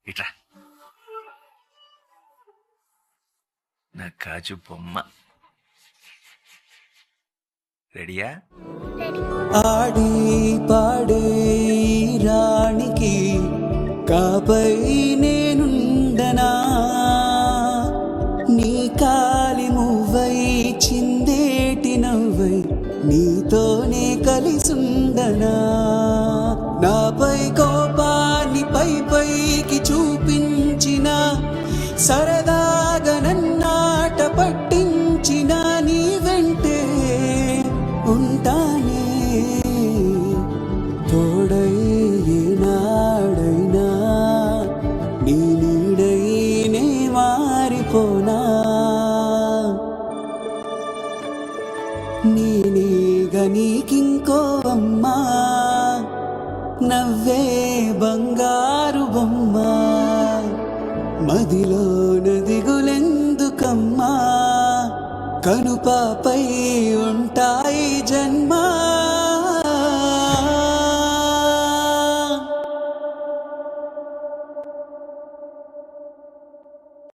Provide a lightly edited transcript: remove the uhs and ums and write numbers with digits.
ఇట్రా నా కాజు బొమ్మ. రెడీయా? ఆడి పాడే రాణికి కాపై నేనుండనా, నీ కాలి మువ్వై చిందేటి నవ్వై నీతోనే కలిసుండనా. నాపై కోపాన్ని పై పైకి చూపించిన, సరదాగా నన్నాట పట్టించిన, నీ వెంటే ఉంటానే తోడై ఏనాడైనా, నీ నీడైనే మారిపోనా. నేనేగా నీకింకో అమ్మా, నవ్వే బంగారు బొమ్మ, మదిలో నదిగులెందుకమ్మా, కనుపాపై ఉంటాయి